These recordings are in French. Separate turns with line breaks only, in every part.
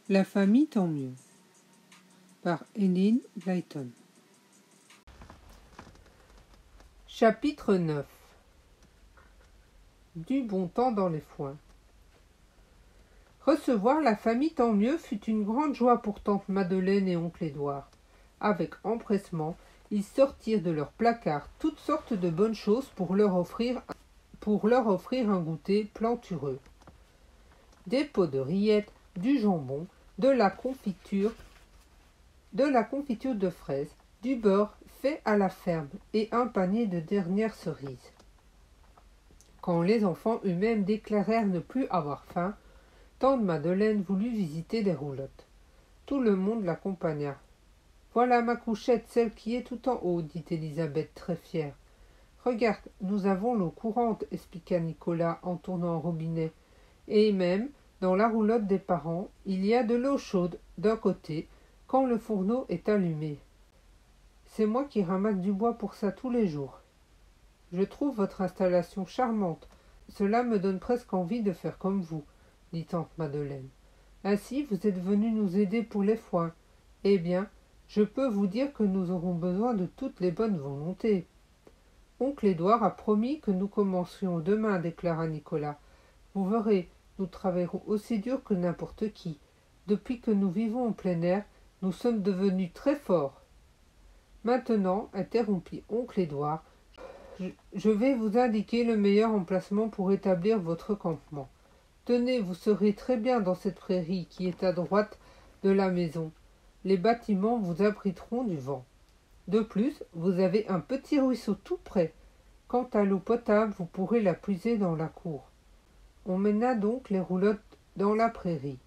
La famille tant mieux par Enid Blyton. Chapitre 9. Du bon temps dans les foins. Recevoir la famille tant mieux fut une grande joie pour tante Madeleine et oncle Édouard. Avec empressement, ils sortirent de leur placard toutes sortes de bonnes choses pour leur offrir un goûter plantureux. Des pots de rillettes, du jambon, de la confiture de fraises, du beurre fait à la ferme et un panier de dernières cerises. Quand les enfants eux-mêmes déclarèrent ne plus avoir faim, tante Madeleine voulut visiter les roulottes. Tout le monde l'accompagna. « Voilà ma couchette, celle qui est tout en haut, dit Élisabeth très fière. « Regarde, nous avons l'eau courante, expliqua Nicolas en tournant un robinet. Et même, dans la roulotte des parents, il y a de l'eau chaude d'un côté, quand le fourneau est allumé. C'est moi qui ramasse du bois pour ça tous les jours. Je trouve votre installation charmante. Cela me donne presque envie de faire comme vous, dit tante Madeleine. Ainsi, vous êtes venu nous aider pour les foins. Eh bien, je peux vous dire que nous aurons besoin de toutes les bonnes volontés. Oncle Édouard a promis que nous commencions demain, déclara Nicolas. Vous verrez, nous travaillerons aussi dur que n'importe qui. Depuis que nous vivons en plein air, nous sommes devenus très forts. Maintenant, interrompit oncle Édouard, je vais vous indiquer le meilleur emplacement pour établir votre campement. Tenez, vous serez très bien dans cette prairie qui est à droite de la maison. Les bâtiments vous abriteront du vent. De plus, vous avez un petit ruisseau tout près. Quant à l'eau potable, vous pourrez la puiser dans la cour. On mena donc les roulottes dans la prairie.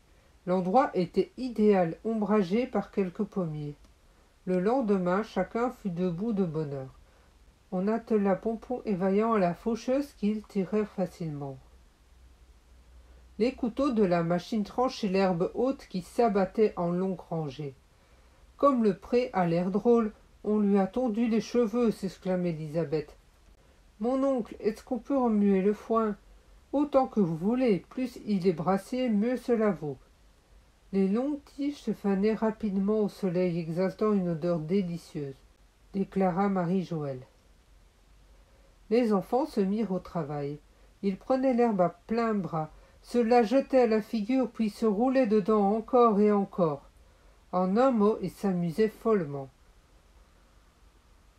L'endroit était idéal, ombragé par quelques pommiers. Le lendemain, chacun fut debout de bonne heure. On attela Pompon et Vaillant à la faucheuse qu'ils tirèrent facilement. Les couteaux de la machine tranchaient l'herbe haute qui s'abattait en longues rangées. « Comme le pré a l'air drôle, on lui a tondu les cheveux, s'exclamait Élisabeth. Mon oncle, est-ce qu'on peut remuer le foin? Autant que vous voulez, plus il est brassé, mieux cela vaut. Les longues tiges se fanaient rapidement au soleil, exhalant une odeur délicieuse, déclara Marie-Joëlle. Les enfants se mirent au travail. Ils prenaient l'herbe à plein bras, se la jetaient à la figure, puis se roulaient dedans encore et encore. En un mot, ils s'amusaient follement.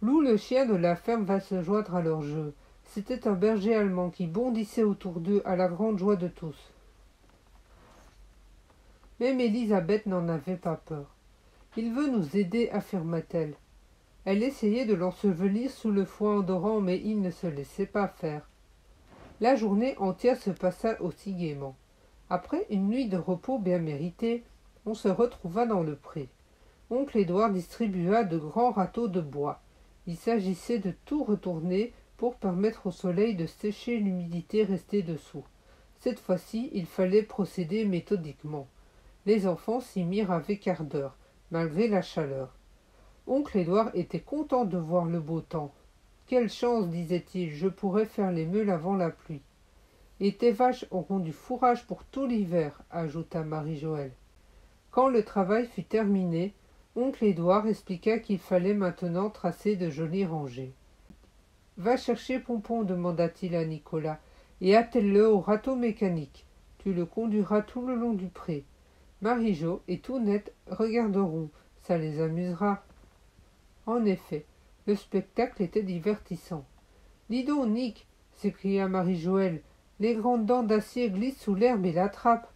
Lou, le chien de la ferme, va se joindre à leur jeu. C'était un berger allemand qui bondissait autour d'eux à la grande joie de tous. Même Élisabeth n'en avait pas peur. « Il veut nous aider, affirma-t-elle. Elle essayait de l'ensevelir sous le foin odorant, mais il ne se laissait pas faire. La journée entière se passa aussi gaiement. Après une nuit de repos bien méritée, on se retrouva dans le pré. Oncle Édouard distribua de grands râteaux de bois. Il s'agissait de tout retourner pour permettre au soleil de sécher l'humidité restée dessous. Cette fois-ci, il fallait procéder méthodiquement. Les enfants s'y mirent avec ardeur, malgré la chaleur. Oncle Édouard était content de voir le beau temps. « Quelle chance, disait-il, je pourrais faire les meules avant la pluie. »« Et tes vaches auront du fourrage pour tout l'hiver, » ajouta Marie-Joëlle. Quand le travail fut terminé, oncle Édouard expliqua qu'il fallait maintenant tracer de jolies rangées. « Va chercher Pompon, demanda-t-il à Nicolas, et attelle-le au râteau mécanique. Tu le conduiras tout le long du pré. Marie-Jo et Tounette regarderont, ça les amusera. » En effet, le spectacle était divertissant. « Dis donc, Nick, s'écria Marie-Joëlle, les grandes dents d'acier glissent sous l'herbe et l'attrapent.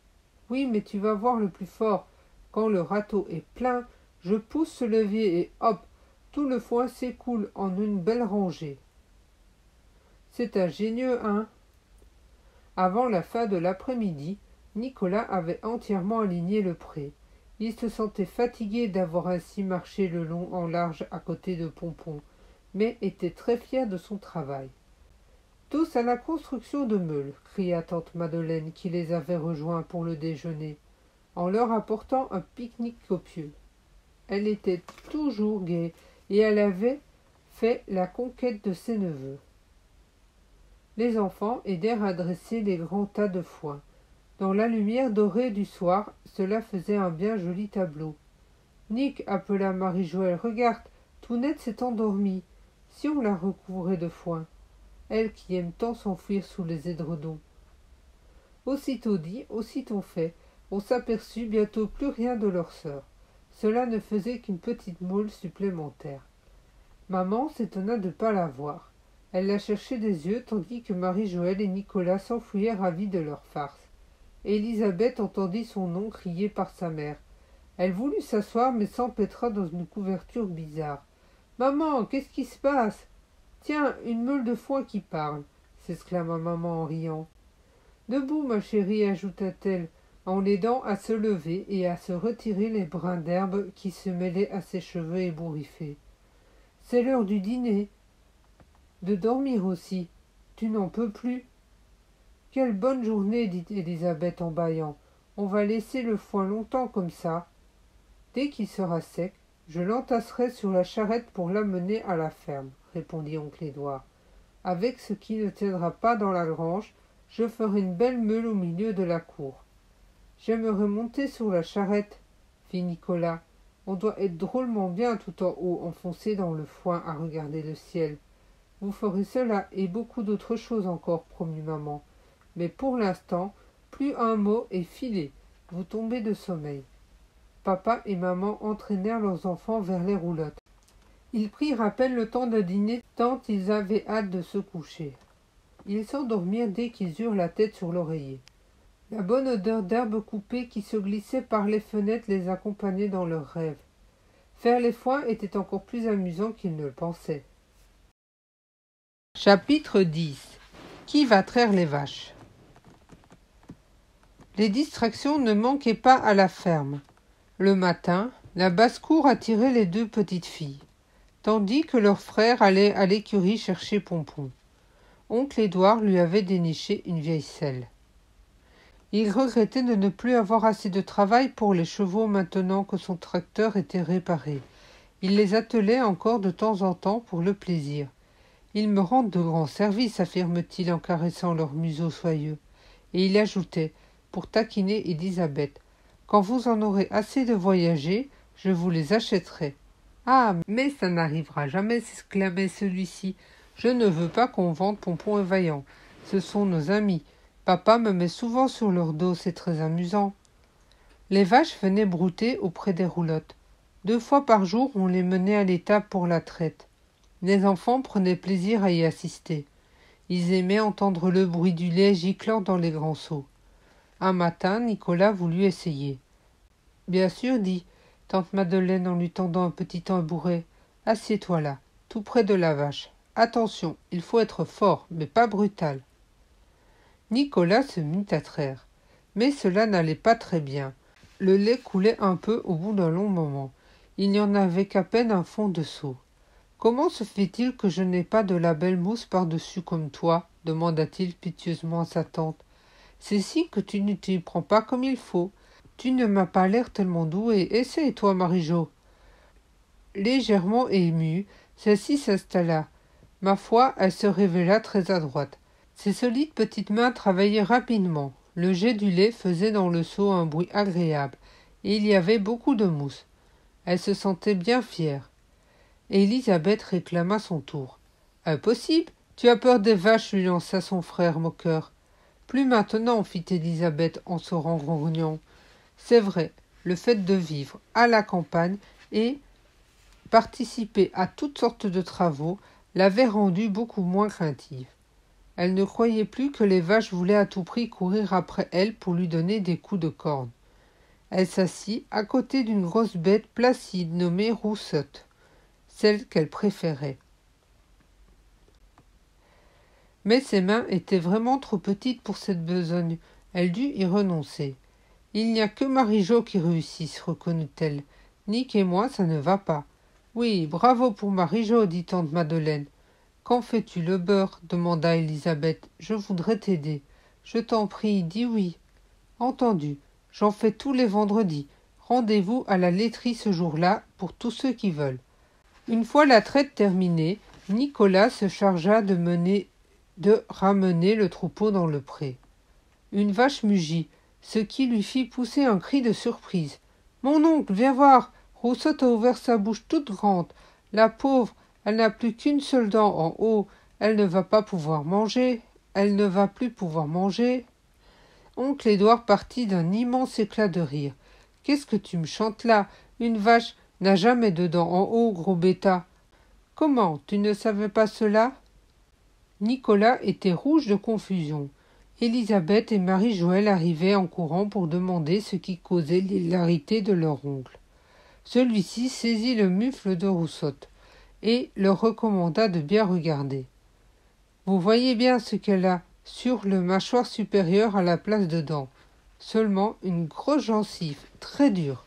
Oui, mais tu vas voir le plus fort. Quand le râteau est plein, je pousse ce levier et hop, tout le foin s'écoule en une belle rangée. C'est ingénieux, hein? » Avant la fin de l'après-midi, Nicolas avait entièrement aligné le pré. Il se sentait fatigué d'avoir ainsi marché le long en large à côté de Pompon, mais était très fier de son travail. « Tous à la construction de meules !» cria tante Madeleine qui les avait rejoints pour le déjeuner, en leur apportant un pique-nique copieux. Elle était toujours gaie et elle avait fait la conquête de ses neveux. Les enfants aidèrent à dresser les grands tas de foin. Dans la lumière dorée du soir, cela faisait un bien joli tableau. « Nick, appela Marie-Joëlle, regarde, Tounette s'est endormie. Si on la recouvrait de foin, elle qui aime tant s'enfuir sous les édredons. » Aussitôt dit, aussitôt fait, on s'aperçut bientôt plus rien de leur sœur. Cela ne faisait qu'une petite moule supplémentaire. Maman s'étonna de ne pas la voir. Elle la cherchait des yeux, tandis que Marie-Joëlle et Nicolas s'enfuyaient ravis de leur farce. Élisabeth entendit son nom crié par sa mère. Elle voulut s'asseoir, mais s'empêtra dans une couverture bizarre. « Maman, qu'est-ce qui se passe ?»« Tiens, une meule de foin qui parle !» s'exclama maman en riant. « Debout, ma chérie, ajouta-t-elle, en l'aidant à se lever et à se retirer les brins d'herbe qui se mêlaient à ses cheveux ébouriffés. « C'est l'heure du dîner. De dormir aussi. Tu n'en peux plus. »« Quelle bonne journée, dit Élisabeth en bâillant. On va laisser le foin longtemps comme ça. Dès qu'il sera sec, je l'entasserai sur la charrette pour l'amener à la ferme, répondit oncle Édouard. Avec ce qui ne tiendra pas dans la grange, je ferai une belle meule au milieu de la cour. J'aimerais monter sur la charrette, fit Nicolas. On doit être drôlement bien tout en haut, enfoncé dans le foin à regarder le ciel. Vous ferez cela et beaucoup d'autres choses encore, promit maman. Mais pour l'instant, plus un mot et filez, vous tombez de sommeil. Papa et maman entraînèrent leurs enfants vers les roulottes. Ils prirent à peine le temps de dîner tant ils avaient hâte de se coucher. Ils s'endormirent dès qu'ils eurent la tête sur l'oreiller. La bonne odeur d'herbe coupée qui se glissait par les fenêtres les accompagnait dans leurs rêves. Faire les foins était encore plus amusant qu'ils ne le pensaient. Chapitre 10. Qui va traire les vaches? Les distractions ne manquaient pas à la ferme. Le matin, la basse-cour attirait les deux petites filles, tandis que leur frère allait à l'écurie chercher Pompon. Oncle Édouard lui avait déniché une vieille selle. Il regrettait de ne plus avoir assez de travail pour les chevaux maintenant que son tracteur était réparé. Il les attelait encore de temps en temps pour le plaisir. « Ils me rendent de grands services, affirme-t-il en caressant leur museau soyeux. Et il ajoutait, pour taquiner Élisabeth, « Quand vous en aurez assez de voyager, je vous les achèterai. »« Ah, mais ça n'arrivera jamais, s'exclamait celui-ci. Je ne veux pas qu'on vende Pompon et Vaillant. Ce sont nos amis. Papa me met souvent sur leur dos, c'est très amusant. » Les vaches venaient brouter auprès des roulottes. 2 fois par jour, on les menait à l'étable pour la traite. Les enfants prenaient plaisir à y assister. Ils aimaient entendre le bruit du lait giclant dans les grands seaux. Un matin, Nicolas voulut essayer. « Bien sûr, dit tante Madeleine en lui tendant un petit tambouret. « Assieds-toi là, tout près de la vache. Attention, il faut être fort, mais pas brutal. » Nicolas se mit à traire. Mais cela n'allait pas très bien. Le lait coulait un peu au bout d'un long moment. Il n'y en avait qu'à peine un fond de seau. « Comment se fait-il que je n'ai pas de la belle mousse par-dessus comme toi ?» demanda-t-il piteusement à sa tante. « C'est si que tu ne t'y prends pas comme il faut. Tu ne m'as pas l'air tellement douée. Essaye, toi, Marie-Jo. » Légèrement émue, celle-ci s'installa. Ma foi, elle se révéla très adroite. Ses solides petites mains travaillaient rapidement. Le jet du lait faisait dans le seau un bruit agréable, et il y avait beaucoup de mousse. Elle se sentait bien fière. Élisabeth réclama son tour. « Impossible, tu as peur des vaches, lui lança son frère moqueur. « Plus maintenant, fit Élisabeth en se rengrognant. C'est vrai, le fait de vivre à la campagne et participer à toutes sortes de travaux l'avait rendue beaucoup moins craintive. Elle ne croyait plus que les vaches voulaient à tout prix courir après elle pour lui donner des coups de corne. Elle s'assit à côté d'une grosse bête placide nommée Roussotte, celle qu'elle préférait. Mais ses mains étaient vraiment trop petites pour cette besogne. Elle dut y renoncer. « Il n'y a que Marie-Jo qui réussisse, reconnut-elle. Nick et moi, ça ne va pas. »« Oui, bravo pour Marie-Jo, dit tante Madeleine. »« Quand fais-tu le beurre ?» demanda Élisabeth. « Je voudrais t'aider. »« Je t'en prie, dis oui. »« Entendu. J'en fais tous les vendredis. Rendez-vous à la laiterie ce jour-là pour tous ceux qui veulent. » Une fois la traite terminée, Nicolas se chargea de ramener le troupeau dans le pré. Une vache mugit. ce qui lui fit pousser un cri de surprise. « Mon oncle, viens voir ! Roussette a ouvert sa bouche toute grande. La pauvre, elle n'a plus qu'une seule dent en haut. Elle ne va pas pouvoir manger. Elle ne va plus pouvoir manger. » Oncle Édouard partit d'un immense éclat de rire. « Qu'est-ce que tu me chantes là? Une vache n'a jamais de dents en haut, gros bêta. Comment, tu ne savais pas cela ?» Nicolas était rouge de confusion. Élisabeth et Marie-Joëlle arrivaient en courant pour demander ce qui causait l'hilarité de leur oncle. Celui-ci saisit le mufle de Roussette et leur recommanda de bien regarder. « Vous voyez bien ce qu'elle a sur le mâchoire supérieur à la place de dents. Seulement une grosse gencive, très dure.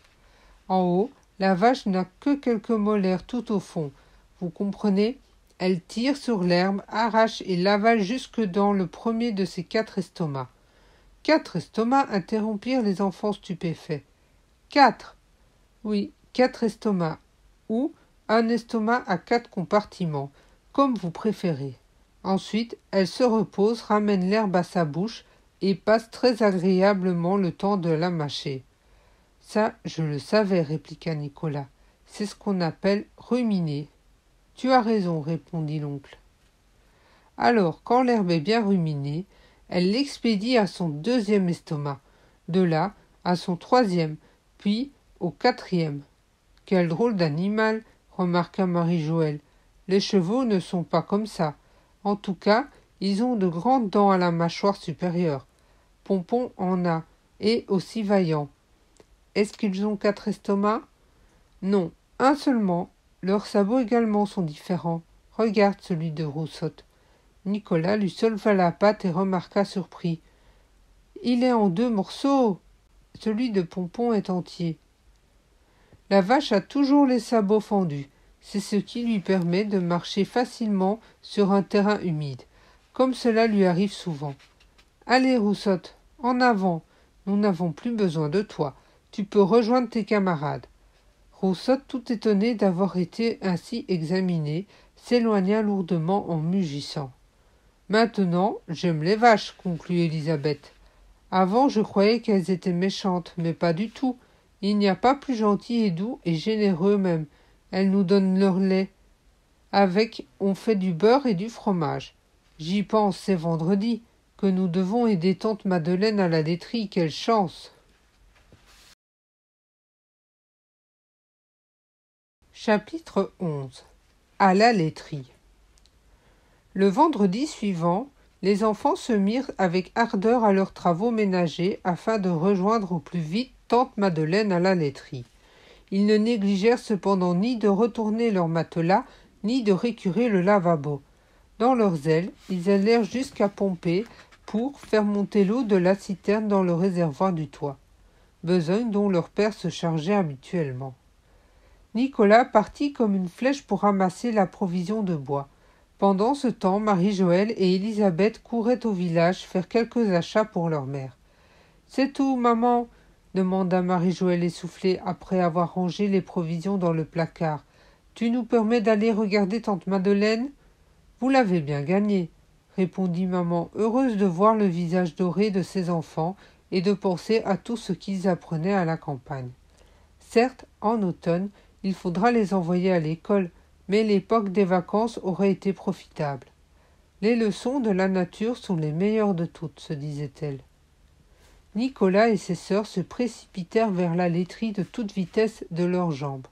En haut, la vache n'a que quelques molaires tout au fond. Vous comprenez ? Elle tire sur l'herbe, arrache et l'avale jusque dans le premier de ses 4 estomacs. »« 4 estomacs » interrompirent les enfants stupéfaits. « 4 ! Oui, 4 estomacs, ou un estomac à 4 compartiments, comme vous préférez. Ensuite, elle se repose, ramène l'herbe à sa bouche et passe très agréablement le temps de la mâcher. »« Ça, je le savais, » répliqua Nicolas. « C'est ce qu'on appelle ruminer. »« Tu as raison, » répondit l'oncle. Alors, quand l'herbe est bien ruminée, elle l'expédie à son 2e estomac, de là à son 3e, puis au 4e. « Quel drôle d'animal !» remarqua Marie-Joëlle. « Les chevaux ne sont pas comme ça. En tout cas, ils ont de grandes dents à la mâchoire supérieure. Pompon en a, et aussi Vaillant. Est-ce qu'ils ont 4 estomacs ? Non, un seulement. Leurs sabots également sont différents. Regarde celui de Roussette. » Nicolas lui souleva la patte et remarqua surpris. « Il est en 2 morceaux. Celui de Pompon est entier. » La vache a toujours les sabots fendus. C'est ce qui lui permet de marcher facilement sur un terrain humide, comme cela lui arrive souvent. « Allez, Roussette, en avant. Nous n'avons plus besoin de toi. Tu peux rejoindre tes camarades. » Roussette, tout étonnée d'avoir été ainsi examinée, s'éloigna lourdement en mugissant. « Maintenant, j'aime les vaches, » conclut Élisabeth. « Avant, je croyais qu'elles étaient méchantes, mais pas du tout. Il n'y a pas plus gentil et doux et généreux même. Elles nous donnent leur lait. Avec, on fait du beurre et du fromage. J'y pense, c'est vendredi, que nous devons aider tante Madeleine à la laiterie. Quelle chance !» Chapitre 11. À la laiterie. Le vendredi suivant, les enfants se mirent avec ardeur à leurs travaux ménagers afin de rejoindre au plus vite tante Madeleine à la laiterie. Ils ne négligèrent cependant ni de retourner leur matelas, ni de récurer le lavabo. Dans leur zèle, ils allèrent jusqu'à pomper pour faire monter l'eau de la citerne dans le réservoir du toit, besogne dont leur père se chargeait habituellement. Nicolas partit comme une flèche pour ramasser la provision de bois. Pendant ce temps, Marie-Joëlle et Élisabeth couraient au village faire quelques achats pour leur mère. « C'est tout, maman ?» demanda Marie-Joëlle essoufflée après avoir rangé les provisions dans le placard. « Tu nous permets d'aller regarder tante Madeleine ? » « Vous l'avez bien gagné, » répondit maman, heureuse de voir le visage doré de ses enfants et de penser à tout ce qu'ils apprenaient à la campagne. Certes, en automne, il faudra les envoyer à l'école, mais l'époque des vacances aurait été profitable. Les leçons de la nature sont les meilleures de toutes, se disait-elle. Nicolas et ses sœurs se précipitèrent vers la laiterie de toute vitesse de leurs jambes,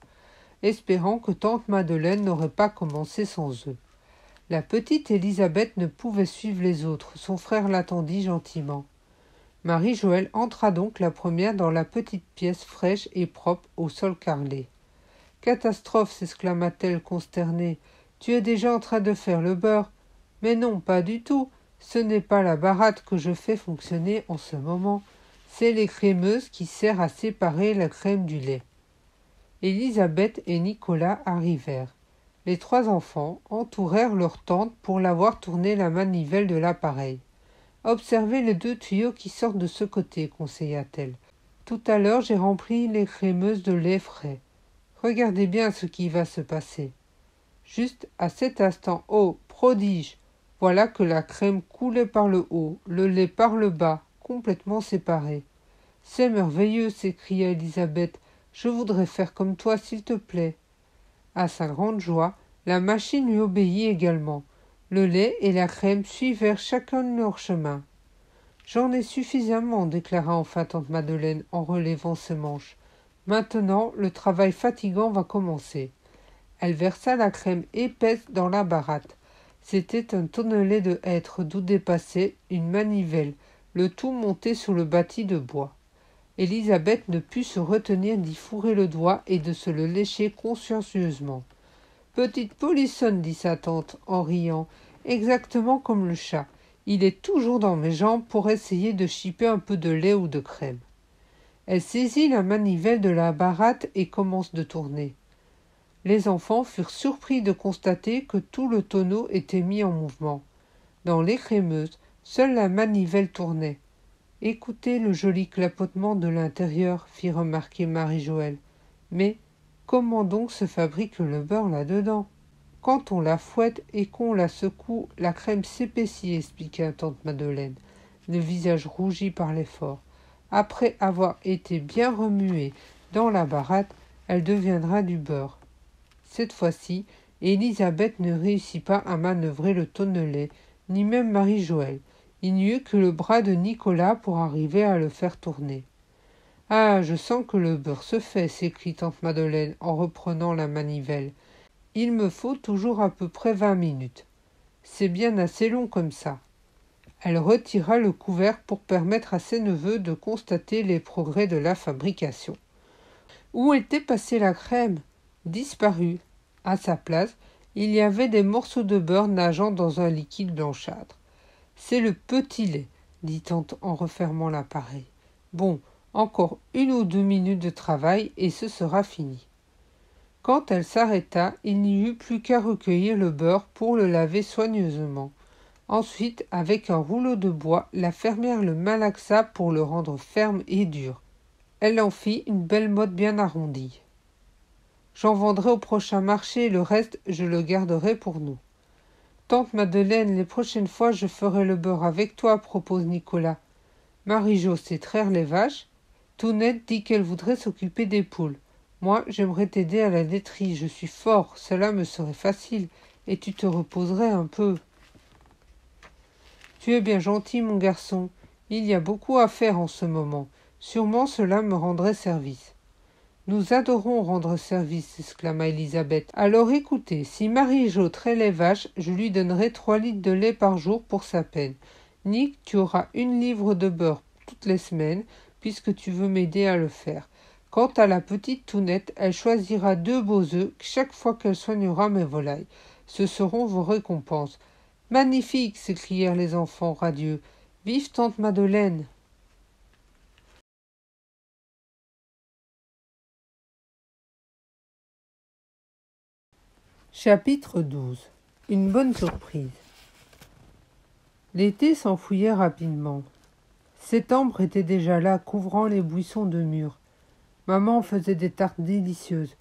espérant que tante Madeleine n'aurait pas commencé sans eux. La petite Élisabeth ne pouvait suivre les autres, son frère l'attendit gentiment. Marie-Joëlle entra donc la première dans la petite pièce fraîche et propre au sol carrelé. « Catastrophe !» s'exclama-t-elle consternée. « Tu es déjà en train de faire le beurre ?»« Mais non, pas du tout. Ce n'est pas la baratte que je fais fonctionner en ce moment. C'est l'écrémeuse qui sert à séparer la crème du lait. » Élisabeth et Nicolas arrivèrent. Les 3 enfants entourèrent leur tante pour la voir tourner la manivelle de l'appareil. « Observez les 2 tuyaux qui sortent de ce côté, » conseilla-t-elle. « Tout à l'heure, j'ai rempli les crémeuses de lait frais. Regardez bien ce qui va se passer. » Juste à cet instant, oh, prodige! Voilà que la crème coulait par le haut, le lait par le bas, complètement séparés. C'est merveilleux, s'écria Élisabeth. Je voudrais faire comme toi, s'il te plaît. À sa grande joie, la machine lui obéit également. Le lait et la crème suivèrent chacun leur chemin. J'en ai suffisamment, déclara enfin tante Madeleine en relevant ses manches. Maintenant, le travail fatigant va commencer. Elle versa la crème épaisse dans la baratte. C'était un tonnelet de hêtre d'où dépassait une manivelle, le tout monté sur le bâti de bois. Élisabeth ne put se retenir d'y fourrer le doigt et de se le lécher consciencieusement. « Petite polissonne, dit sa tante en riant, exactement comme le chat. Il est toujours dans mes jambes pour essayer de chipper un peu de lait ou de crème. » Elle saisit la manivelle de la baratte et commence de tourner. Les enfants furent surpris de constater que tout le tonneau était mis en mouvement. Dans l'écrémeuse, seule la manivelle tournait. « Écoutez le joli clapotement de l'intérieur, fit remarquer Marie-Joëlle. Mais comment donc se fabrique le beurre là-dedans ? Quand on la fouette et qu'on la secoue, la crème s'épaissit, expliqua tante Madeleine, le visage rougi par l'effort. Après avoir été bien remuée dans la baratte, elle deviendra du beurre. Cette fois-ci, Élisabeth ne réussit pas à manœuvrer le tonnelet, ni même Marie-Joëlle. Il n'y eut que le bras de Nicolas pour arriver à le faire tourner. « Ah, je sens que le beurre se fait, s'écrie tante Madeleine en reprenant la manivelle. Il me faut toujours à peu près 20 minutes. C'est bien assez long comme ça. » Elle retira le couvercle pour permettre à ses neveux de constater les progrès de la fabrication. Où était passée la crème ? Disparue. À sa place, il y avait des morceaux de beurre nageant dans un liquide blanchâtre. « C'est le petit lait, » dit tante en refermant l'appareil. « Bon, encore 1 ou 2 minutes de travail et ce sera fini. » Quand elle s'arrêta, il n'y eut plus qu'à recueillir le beurre pour le laver soigneusement. Ensuite, avec un rouleau de bois, la fermière le malaxa pour le rendre ferme et dur. Elle en fit une belle motte bien arrondie. « J'en vendrai au prochain marché, le reste je le garderai pour nous. » « Tante Madeleine, les prochaines fois je ferai le beurre avec toi, propose Nicolas. Marie-Jo sait traire les vaches. Tounette dit qu'elle voudrait s'occuper des poules. Moi, j'aimerais t'aider à la laiterie, je suis fort, cela me serait facile, et tu te reposerais un peu. » « Tu es bien gentil, mon garçon. Il y a beaucoup à faire en ce moment. Sûrement cela me rendrait service. » « Nous adorons rendre service, exclama Élisabeth. Alors écoutez, si Marie-Jo traite les vaches, je lui donnerai 3 litres de lait par jour pour sa peine. Nick, tu auras 1 livre de beurre toutes les semaines, puisque tu veux m'aider à le faire. Quant à la petite Tounette, elle choisira 2 beaux œufs chaque fois qu'elle soignera mes volailles. Ce seront vos récompenses. Magnifique, s'écrièrent les enfants radieux. Vive tante Madeleine! Chapitre 12. Une bonne surprise. L'été s'enfuyait rapidement. Septembre était déjà là, couvrant les buissons de mûres. Maman faisait des tartes délicieuses,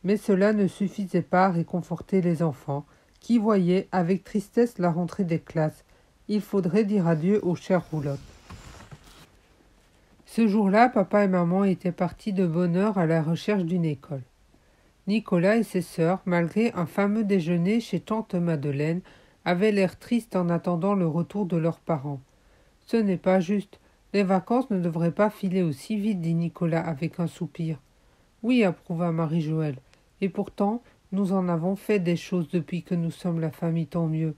mais cela ne suffisait pas à réconforter les enfants, qui voyaient avec tristesse la rentrée des classes. Il faudrait dire adieu aux chères roulottes. Ce jour-là, papa et maman étaient partis de bonne heure à la recherche d'une école. Nicolas et ses sœurs, malgré un fameux déjeuner chez tante Madeleine, avaient l'air tristes en attendant le retour de leurs parents. « Ce n'est pas juste. Les vacances ne devraient pas filer aussi vite, dit Nicolas avec un soupir. « Oui, approuva Marie-Joëlle. Et pourtant, nous en avons fait des choses depuis que nous sommes la famille, tant mieux.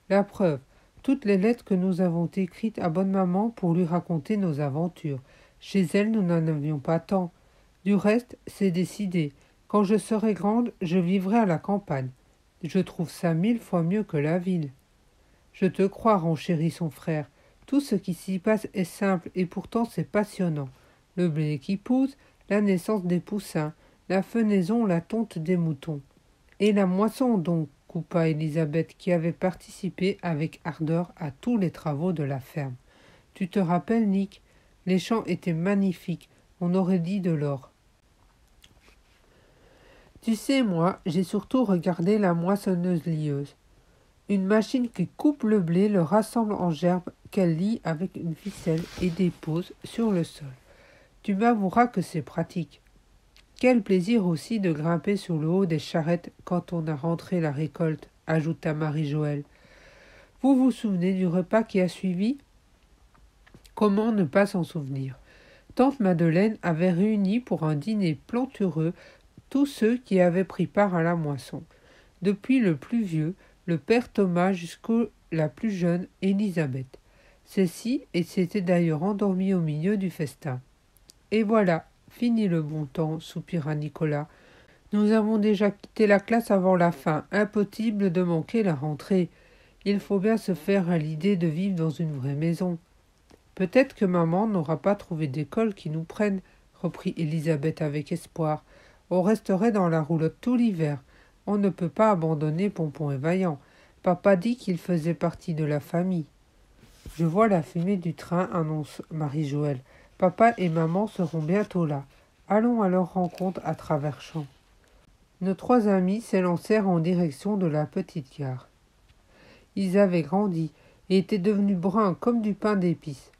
La preuve, toutes les lettres que nous avons écrites à bonne maman pour lui raconter nos aventures. Chez elle, nous n'en avions pas tant. Du reste, c'est décidé. Quand je serai grande, je vivrai à la campagne. Je trouve ça 1000 fois mieux que la ville. » « Je te crois, renchérit son frère. Tout ce qui s'y passe est simple et pourtant c'est passionnant. Le blé qui pousse, la naissance des poussins, la fenaison, la tonte des moutons. Et la moisson donc, coupa Élisabeth qui avait participé avec ardeur à tous les travaux de la ferme. Tu te rappelles, Nick? Les champs étaient magnifiques, on aurait dit de l'or. Tu sais, moi, j'ai surtout regardé la moissonneuse-lieuse. Une machine qui coupe le blé, le rassemble en gerbes, qu'elle lie avec une ficelle et dépose sur le sol. Tu m'avoueras que c'est pratique. Quel plaisir aussi de grimper sur le haut des charrettes quand on a rentré la récolte, ajouta Marie-Joëlle. Vous vous souvenez du repas qui a suivi? Comment ne pas s'en souvenir? Tante Madeleine avait réuni pour un dîner plantureux tous ceux qui avaient pris part à la moisson, depuis le plus vieux, le père Thomas, jusqu'à la plus jeune, Élisabeth. Celle-ci s'était d'ailleurs endormie au milieu du festin. Et voilà, fini le bon temps, soupira Nicolas. Nous avons déjà quitté la classe avant la fin, impossible de manquer la rentrée. Il faut bien se faire à l'idée de vivre dans une vraie maison. Peut-être que maman n'aura pas trouvé d'école qui nous prenne, reprit Élisabeth avec espoir. On resterait dans la roulotte tout l'hiver. On ne peut pas abandonner Pompon et Vaillant. Papa dit qu'il faisait partie de la famille. Je vois la fumée du train, annonce Marie-Joëlle. Papa et maman seront bientôt là. Allons à leur rencontre à travers champs. Nos trois amis s'élancèrent en direction de la petite gare. Ils avaient grandi et étaient devenus bruns comme du pain d'épices.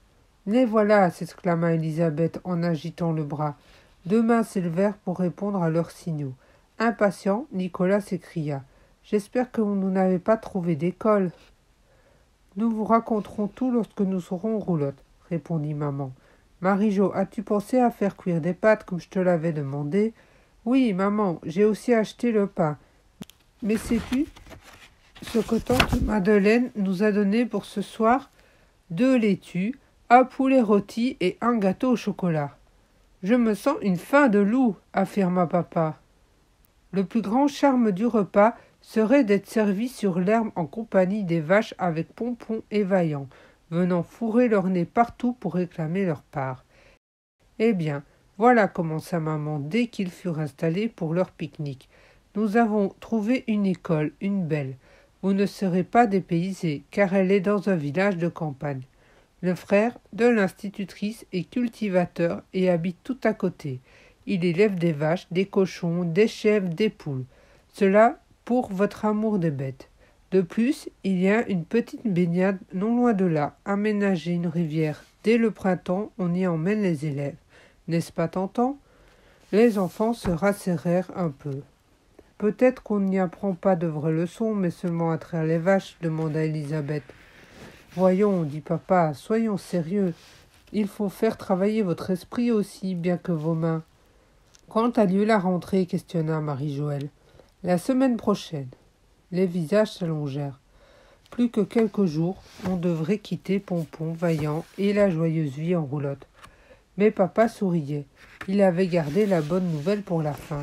Les voilà, s'exclama Élisabeth en agitant le bras. Deux mains s'élevèrent pour répondre à leurs signaux. Impatient, Nicolas s'écria. J'espère que vous n'avez pas trouvé d'école. Nous vous raconterons tout lorsque nous serons roulotte, répondit maman. Marie-Jo, as-tu pensé à faire cuire des pâtes comme je te l'avais demandé? Oui, maman, j'ai aussi acheté le pain. Mais sais-tu ce que tante Madeleine nous a donné pour ce soir? 2 laitues, un poulet rôti et un gâteau au chocolat. Je me sens une faim de loup, affirma papa. Le plus grand charme du repas serait d'être servi sur l'herbe en compagnie des vaches avec Pompon et Vaillant, venant fourrer leur nez partout pour réclamer leur part. Eh bien, voilà, commença maman dès qu'ils furent installés pour leur pique-nique. Nous avons trouvé une école, une belle. Vous ne serez pas dépaysés, car elle est dans un village de campagne. Le frère de l'institutrice est cultivateur et habite tout à côté. Il élève des vaches, des cochons, des chèvres, des poules. Cela pour votre amour des bêtes. De plus, il y a une petite baignade non loin de là, aménagée une rivière. Dès le printemps, on y emmène les élèves. N'est-ce pas tentant? Les enfants se rassurèrent un peu. Peut-être qu'on n'y apprend pas de vraies leçons, mais seulement à traire les vaches, demanda Élisabeth. Voyons, dit papa, soyons sérieux. Il faut faire travailler votre esprit aussi, bien que vos mains. Quand a lieu la rentrée? Questionna Marie-Joëlle. La semaine prochaine. Les visages s'allongèrent. Plus que quelques jours, on devrait quitter Pompon, Vaillant et la joyeuse vie en roulotte. Mais papa souriait. Il avait gardé la bonne nouvelle pour la fin.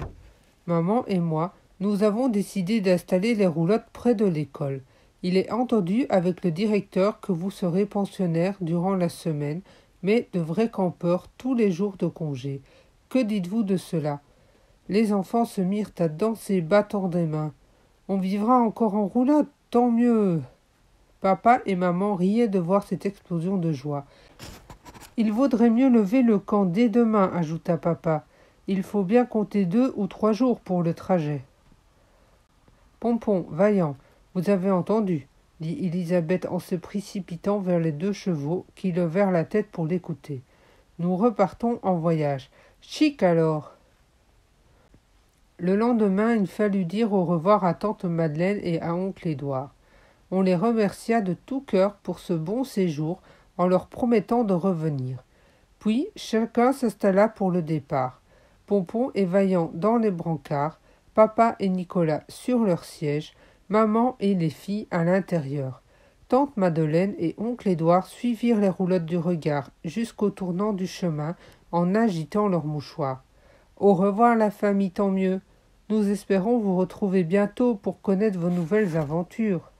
Maman et moi, nous avons décidé d'installer les roulottes près de l'école. Il est entendu avec le directeur que vous serez pensionnaire durant la semaine, mais de vrais campeurs tous les jours de congé. Que dites-vous de cela? Les enfants se mirent à danser, battant des mains. On vivra encore en roulotte, tant mieux. Papa et maman riaient de voir cette explosion de joie. Il vaudrait mieux lever le camp dès demain, ajouta papa. Il faut bien compter 2 ou 3 jours pour le trajet. Pompon, Vaillant, vous avez entendu, dit Élisabeth en se précipitant vers les 2 chevaux qui levèrent la tête pour l'écouter. Nous repartons en voyage. Chic alors. Le lendemain, il fallut dire au revoir à tante Madeleine et à oncle Édouard. On les remercia de tout cœur pour ce bon séjour en leur promettant de revenir. Puis chacun s'installa pour le départ. Pompon et Vaillant dans les brancards, papa et Nicolas sur leur siège, maman et les filles à l'intérieur. Tante Madeleine et oncle Édouard suivirent les roulottes du regard jusqu'au tournant du chemin en agitant leurs mouchoirs. Au revoir la famille, tant mieux. Nous espérons vous retrouver bientôt pour connaître vos nouvelles aventures.